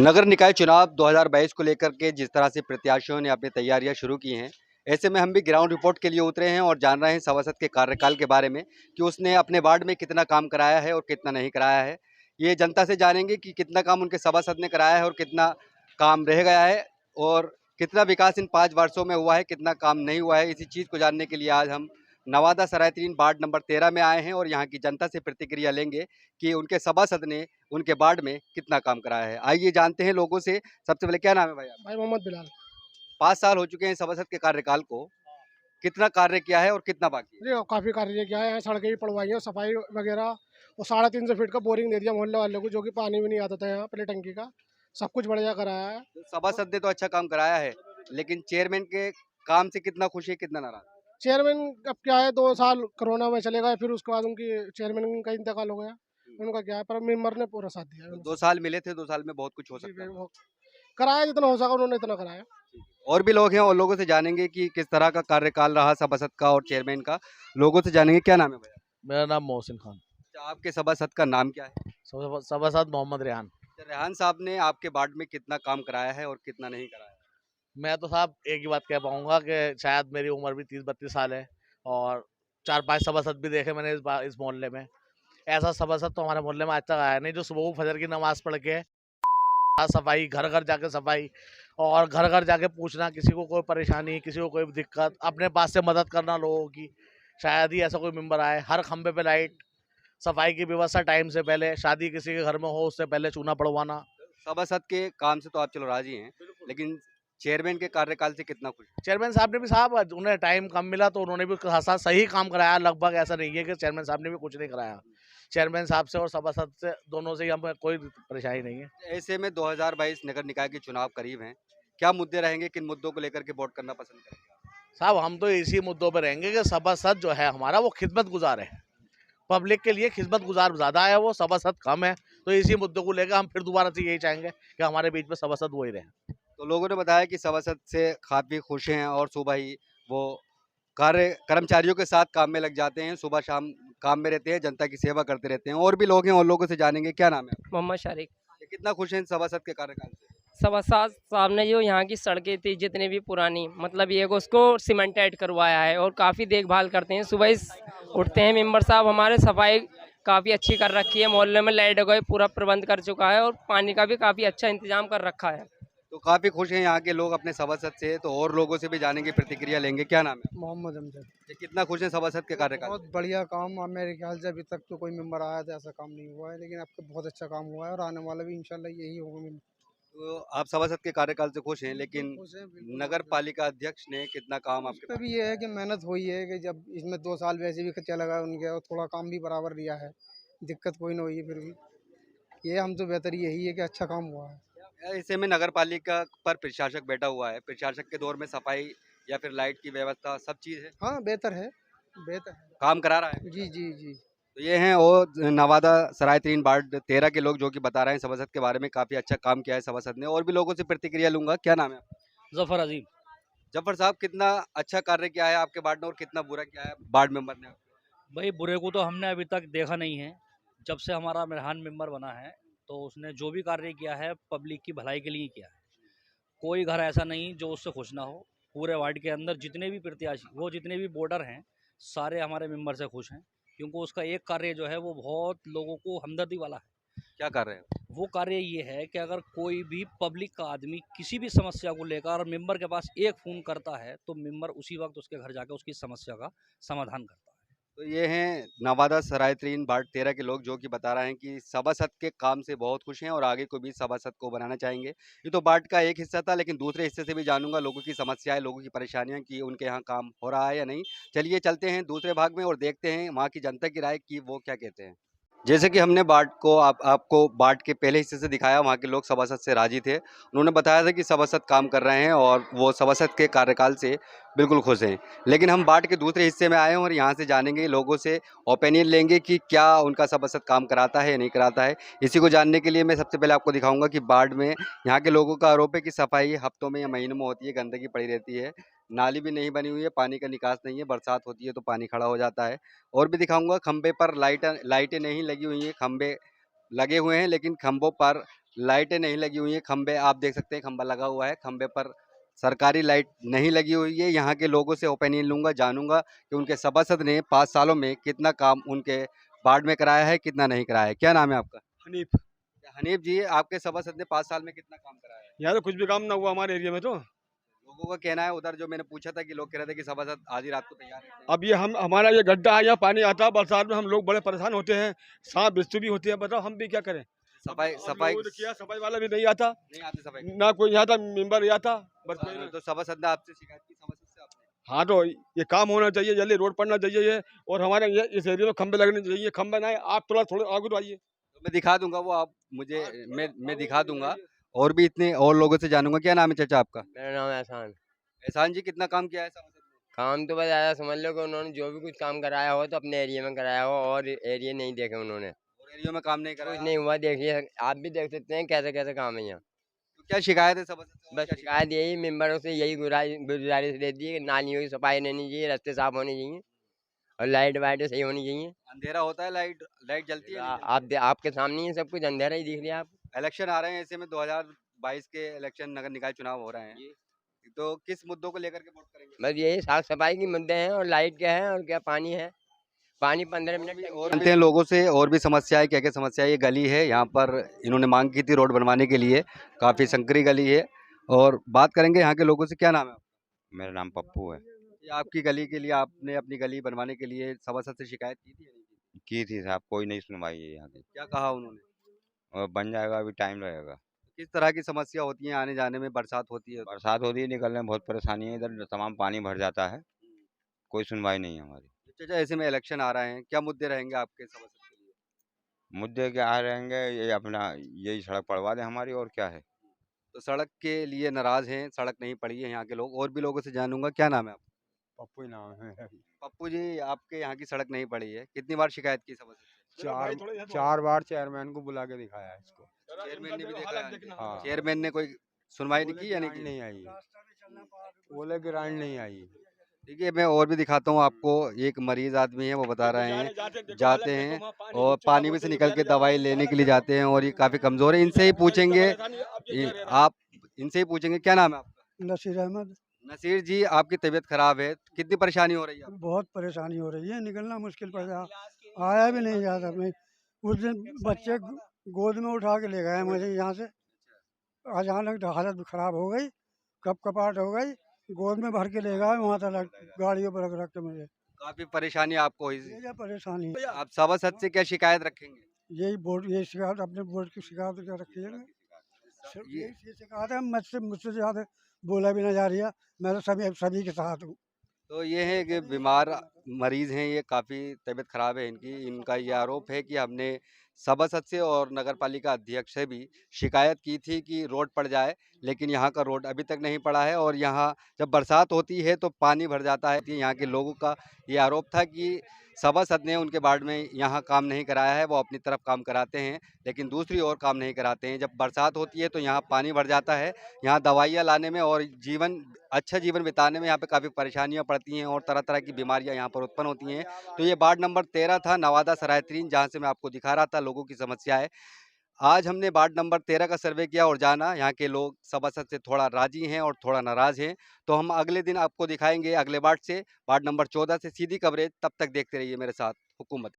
नगर निकाय चुनाव 2022 को लेकर के जिस तरह से प्रत्याशियों ने अपनी तैयारियां शुरू की हैं, ऐसे में हम भी ग्राउंड रिपोर्ट के लिए उतरे हैं और जान रहे हैं सभासद के कार्यकाल के बारे में कि उसने अपने वार्ड में कितना काम कराया है और कितना नहीं कराया है। ये जनता से जानेंगे कि कितना काम उनके सभासद ने कराया है और कितना काम रह गया है और कितना विकास इन 5 वर्षों में हुआ है, कितना काम नहीं हुआ है। इसी चीज़ को जानने के लिए आज हम नवादा सराय 3 वार्ड नंबर 13 में आए हैं और यहाँ की जनता से प्रतिक्रिया लेंगे कि उनके सभासद ने उनके वार्ड में कितना काम कराया है। आइए जानते हैं लोगों से। सबसे पहले क्या नाम है भाई आपका? भाई मोहम्मद बिलाल। 5 साल हो चुके हैं सभासद के कार्यकाल को। कितना कार्य किया है और कितना बाकी है? जी काफ़ी कार्य किया है, यहाँ सड़कें भी पड़वाई हैं, सफाई वगैरह और 350 फीट का बोरिंग दे दिया मोहल्ले वालों को, जो कि पानी भी नहीं आता था यहाँ पहले टंकी का। सब कुछ बढ़िया कराया है। तो सभासद ने तो अच्छा काम कराया है, लेकिन चेयरमैन के काम से कितना खुश है, कितना नाराज? चेयरमैन अब क्या है, 2 साल कोरोना में चले गए, फिर उसके बाद उनकी चेयरमैन का इंतकाल हो गया। उनका क्या है, पर मेम्बर ने पूरा साथ दिया है तो उनका। 2 साल मिले थे, 2 साल में बहुत कुछ हो जी सकता था। वो कराया जितना हो सका उन्होंने इतना कराया। और भी लोग हैं और लोगों से जानेंगे कि किस तरह का कार्यकाल रहा सभासद का और चेयरमैन का। लोगों से जानेंगे। क्या नाम है भैया? मेरा नाम मोहसिन खान। अच्छा, आपके सभासद का नाम क्या है? सभासद मोहम्मद रेहान। अच्छा, रेहान साहब ने आपके वार्ड में कितना काम कराया है और कितना नहीं कराया है? मैं तो साहब एक ही बात कह पाऊंगा कि शायद मेरी उम्र भी 30-32 साल है और 4-5 सभासद भी देखे मैंने इस मोहल्ले में। ऐसा सभासद तो हमारे मोहल्ले में आज तक आया नहीं जो सुबह को फजर की नमाज पढ़ के सफाई, घर घर जाके सफाई और घर घर जाके पूछना किसी को कोई परेशानी, किसी को कोई दिक्कत, अपने पास से मदद करना लोगों की। शायद ही ऐसा कोई मेंबर आए। हर खंबे पे लाइट, सफाई की व्यवस्था टाइम से पहले, शादी किसी के घर में हो उससे पहले चूना पड़वाना। सभासद के काम से तो आप चलो राजी हैं, लेकिन चेयरमैन के कार्यकाल से कितना खुश हैं? चेयरमैन साहब ने भी साहब उन्हें टाइम कम मिला तो उन्होंने भी खासा सही काम कराया। लगभग ऐसा नहीं है कि चेयरमैन साहब ने भी कुछ नहीं कराया। चेयरमैन साहब से और सभासद से दोनों से ही हमें कोई परेशानी नहीं है। ऐसे में 2022 नगर निकाय के चुनाव करीब हैं। क्या मुद्दे रहेंगे, किन मुद्दों को लेकर के वोट करना पसंद करेंगे आप? साहब हम तो इसी मुद्दों पर रहेंगे कि सभासद जो है हमारा वो खिदमत गुजार है। पब्लिक के लिए खिदमत गुजार ज़्यादा है, वो सभासद कम है। तो इसी मुद्दों को लेकर हम फिर दोबारा से यही चाहेंगे कि हमारे बीच में सभासद वही रहे। तो लोगों ने बताया कि सभासद से काफ़ी खुश हैं और सुबह ही वो कार्य कर्मचारियों के साथ काम में लग जाते हैं, सुबह शाम काम में रहते हैं, जनता की सेवा करते रहते हैं। और भी लोग हैं और लोगों से जानेंगे। क्या नाम है आपका? मोहम्मद शारिक। ये कितना खुश हैं सभासद के कार्यकाल से? सभासद साहब ने जो यहाँ की सड़कें थी जितनी भी पुरानी, मतलब ये को उसको सीमेंटेड करवाया है और काफ़ी देखभाल करते हैं। सुबह ही उठते हैं मेंबर साहब हमारे, सफाई काफ़ी अच्छी कर रखी है। मोहल्ले में लाइट का भी पूरा प्रबंध कर चुका है और पानी का भी काफ़ी अच्छा इंतजाम कर रखा है। तो काफ़ी खुश हैं यहाँ के लोग अपने सभासद से। तो और लोगों से भी जानेंगे, प्रतिक्रिया लेंगे। क्या नाम है? मोहम्मद अमजद। ये कितना खुश हैं सभासद के कार्यकाल से? बहुत बढ़िया काम। अब मेरे ख्याल से अभी तक तो कोई मेंबर आया था ऐसा काम नहीं हुआ है, लेकिन अब तो बहुत अच्छा काम हुआ है और आने वाला भी इंशाल्लाह यही होगा। तो आप सभासद के कार्यकाल से खुश हैं, लेकिन खुश हैं, बिल्कुल नगर खुश हैं। पालिका अध्यक्ष ने कितना काम आपके उसपे पास? भी ये है कि मेहनत हुई है कि जब इसमें 2 साल वैसे भी चला गया उनके और थोड़ा काम भी बराबर दिया है, दिक्कत कोई ना हुई है। फिर भी ये हम तो बेहतर यही है कि अच्छा काम हुआ है। ऐसे में नगर पालिका पर प्रशासक बैठा हुआ है। प्रशासक के दौर में सफाई या फिर लाइट की व्यवस्था सब चीज़ है, हाँ बेहतर है, बेहतर है। काम करा रहा है। जी जी जी। तो ये हैं और नवादा सराय 3 वार्ड 13 के लोग जो कि बता रहे हैं सभासद के बारे में काफ़ी अच्छा काम किया है सभासद ने। और भी लोगों से प्रतिक्रिया लूंगा। क्या नाम है आपका? जफर अजीम। जफर साहब, कितना अच्छा कार्य किया है आपके वार्ड ने और कितना बुरा किया है वार्ड मेंबर ने? भाई बुरे को तो हमने अभी तक देखा नहीं है। जब से हमारा मेहरान मेंबर बना है तो उसने जो भी कार्य किया है पब्लिक की भलाई के लिए किया है। कोई घर ऐसा नहीं जो उससे खुश ना हो। पूरे वार्ड के अंदर जितने भी प्रत्याशी, वो जितने भी वोटर हैं, सारे हमारे मेंबर से खुश हैं, क्योंकि उसका एक कार्य जो है वो बहुत लोगों को हमदर्दी वाला है। क्या कर रहे हैं? वो कार्य ये है कि अगर कोई भी पब्लिक का आदमी किसी भी समस्या को लेकर मेंबर के पास एक फ़ोन करता है तो मेंबर उसी वक्त उसके घर जाकर उसकी समस्या का समाधान करता है। तो ये हैं नवादा सराय 3 वार्ड 13 के लोग जो कि बता रहे हैं कि सभासद के काम से बहुत खुश हैं और आगे को भी सभासद को बनाना चाहेंगे। ये तो वार्ड का एक हिस्सा था, लेकिन दूसरे हिस्से से भी जानूंगा लोगों की समस्याएं, लोगों की परेशानियां कि उनके यहाँ काम हो रहा है या नहीं। चलिए चलते हैं दूसरे भाग में और देखते हैं वहाँ की जनता की राय की वो क्या कहते हैं। जैसे कि हमने बाट को आपको बाट के पहले हिस्से से दिखाया, वहाँ के लोग सभासद से राजी थे। उन्होंने बताया था कि सभासद काम कर रहे हैं और वो सभासद के कार्यकाल से बिल्कुल खुश हैं। लेकिन हम बाट के दूसरे हिस्से में आए हैं और यहाँ से जानेंगे, लोगों से ओपिनियन लेंगे कि क्या उनका सभासद काम कराता है या नहीं कराता है। इसी को जानने के लिए मैं सबसे पहले आपको दिखाऊंगा कि बाढ़ में यहाँ के लोगों का आरोप है कि सफाई हफ्तों में या महीनों में होती है, गंदगी पड़ी रहती है, नाली भी नहीं बनी हुई है, पानी का निकास नहीं है, बरसात होती है तो पानी खड़ा हो जाता है। और भी दिखाऊंगा, खंबे पर लाइटें नहीं लगी हुई हैं, खंबे लगे हुए हैं लेकिन खंभों पर लाइटें नहीं लगी हुई हैं, खंबे आप देख सकते हैं, खंबा लगा हुआ है, खंबे पर सरकारी लाइट नहीं लगी हुई है। यहाँ के लोगों से ओपिनियन लूँगा, जानूँगा कि उनके सभासद ने 5 सालों में कितना काम उनके वार्ड में कराया है, कितना नहीं कराया है। क्या नाम है आपका? हनीफ। हनीफ जी, आपके सभासद ने 5 साल में कितना काम कराया है? यहाँ तो कुछ भी काम ना हुआ हमारे एरिया में तो। लोगों का कहना है, उधर जो मैंने पूछा था कि लोग कह रहे थे कि सभासद आधी रात को तैयार रहते हैं। अब ये हम हमारा ये गड्ढा है, यहाँ पानी आता है, बरसात में हम लोग बड़े परेशान होते हैं, सांप बिच्छू भी होते हैं, बताओ हम भी क्या करें। सफाई हम सफाई लोगों ने किया, सफाई वाला भी नहीं आता, नहीं आती सफाई। ना कोई यहाँ था मेंबर यहाँ था, बस कोई नहीं। तो सभासद ने आपसे शिकायत की, सभासद से आपने? हाँ तो ये काम होना चाहिए, जल्दी रोड पड़ना चाहिए ये, और हमारे ये इस एरिया में खंबे लगने चाहिए, खंबे ना है, आप थोड़ा थोड़ा आगे तो आइए। तो मैं दिखा दूंगा वो, आप मुझे मैं दिखा दूंगा। और भी इतने और लोगों से जानूंगा। क्या नाम है चाचा आपका? मेरा नाम है एहसान। एहसान जी, कितना काम किया है सभासद ने? काम तो बस ऐसा समझ लो कि उन्होंने जो भी कुछ काम कराया हो तो अपने एरिया में कराया हो, और एरिया नहीं देखे उन्होंने। और एरिया में काम नहीं कुछ कराया? नहीं हुआ, देखिए आप भी देख सकते हैं कैसे कैसे काम है यहाँ। तो क्या शिकायत है सभासद से? और बस क्या शिकायत यही मेम्बरों से यही गुजारिश रहती है कि नालियों की सफाई रहनी चाहिए, रास्ते साफ होने चाहिए, और लाइट वाइट सही होनी चाहिए। अंधेरा होता है, लाइट लाइट जलती है नहीं जलती? आपके सामने ही सब कुछ अंधेरा ही दिख रहा है आप। इलेक्शन आ रहे हैं, ऐसे में 2022 के इलेक्शन नगर निकाय चुनाव हो रहे हैं, तो किस मुद्दों को लेकर के वोट करेंगे? बस यही साफ सफाई के मुद्दे हैं, और लाइट क्या है, और क्या पानी है। पानी 15 मिनट और जानते हैं लोगों से और भी समस्याएं, क्या क्या समस्या है। ये गली है, यहाँ पर इन्होंने मांग की थी रोड बनवाने के लिए, काफ़ी संकरी गली है। और बात करेंगे यहाँ के लोगों से। क्या नाम है आपका? मेरा नाम पप्पू है। ये आपकी गली के लिए, आपने अपनी गली बनवाने के लिए सभासद से शिकायत की थी या नहीं की थी? की थी साहब, कोई नहीं सुनवाई है यहाँ की। क्या कहा उन्होंने? और बन जाएगा, अभी टाइम लगेगा। किस तरह की समस्या होती है आने जाने में, बरसात होती है तो? बरसात होती है, निकलने में बहुत परेशानी है, इधर तमाम पानी भर जाता है, कोई सुनवाई नहीं है हमारी। चाचा, ऐसे में इलेक्शन आ रहे हैं, क्या मुद्दे रहेंगे आपके सभासद के लिए? मुद्दे क्या रहेंगे, ये अपना यही सड़क पड़वा दें हमारी, और क्या है। तो सड़क के लिए नाराज हैं, सड़क नहीं पड़ी है यहाँ के लोग। और भी लोगों से जानूंगा। क्या नाम है आपका? पप्पू ही नाम है। पप्पू जी, आपके यहाँ की सड़क नहीं पड़ी है, कितनी बार शिकायत की सभासद से? चार बार चेयरमैन को बुला के दिखाया है इसको। चेयरमैन ने भी देखा है? हाँ। चेयरमैन ने कोई सुनवाई नहीं की या नहीं की? नहीं आई, बोले ग्रांड नहीं आई। ठीक है, मैं और भी दिखाता हूँ आपको। एक मरीज आदमी है, वो बता रहे हैं, जाते हैं और पानी में से निकल के दवाई लेने के लिए जाते हैं, और ये काफ़ी कमज़ोर है। इनसे ही पूछेंगे, आप इनसे ही पूछेंगे। क्या नाम है आपका? नसीर अहमद। नसीर जी, आपकी तबीयत खराब है, कितनी परेशानी हो रही है आपको? बहुत परेशानी हो रही है, निकलना मुश्किल पड़ रहा, आया भी नहीं जाता। मैं उस दिन बच्चे गोद में उठा के ले गए मुझे यहाँ से, अचानक हालत खराब हो गई, कपकपाहट हो गई, गोद में भर के ले गए वहाँ तक, गाड़ियों पर रख रख के मुझे। काफ़ी परेशानी आपको हुई। ये परेशानी है। आप सभासद से क्या शिकायत रखेंगे? यही शिकायत, अपने बोर्ड की शिकायत क्या रखिएगा। ये यही शिकायत है, मुझसे ज़्यादा बोला भी नहीं जा रही है, मैं तो सभी के साथ हूँ। तो ये है कि बीमार मरीज हैं, ये काफ़ी तबीयत खराब है इनकी। इनका ये आरोप है कि हमने सभासद से और नगर पालिका अध्यक्ष से भी शिकायत की थी कि रोड पड़ जाए, लेकिन यहाँ का रोड अभी तक नहीं पड़ा है, और यहाँ जब बरसात होती है तो पानी भर जाता है। यहाँ के लोगों का ये आरोप था कि सभासद ने उनके वार्ड में यहाँ काम नहीं कराया है, वो अपनी तरफ काम कराते हैं लेकिन दूसरी ओर काम नहीं कराते हैं। जब बरसात होती है तो यहाँ पानी भर जाता है, यहाँ दवाइयाँ लाने में और अच्छा जीवन बिताने में यहाँ पे काफ़ी परेशानियाँ पड़ती हैं, और तरह तरह की बीमारियाँ यहाँ पर उत्पन्न होती हैं। तो ये वार्ड नंबर 13 था, नवादा सराय 3, जहाँ से मैं आपको दिखा रहा था लोगों की समस्याएं। आज हमने वार्ड नंबर 13 का सर्वे किया और जाना यहाँ के लोग सभासद से थोड़ा राजी हैं और थोड़ा नाराज हैं। तो हम अगले दिन आपको दिखाएंगे अगले वार्ड से, वार्ड नंबर 14 से सीधी कवरेज। तब तक देखते रहिए मेरे साथ हुकूमत।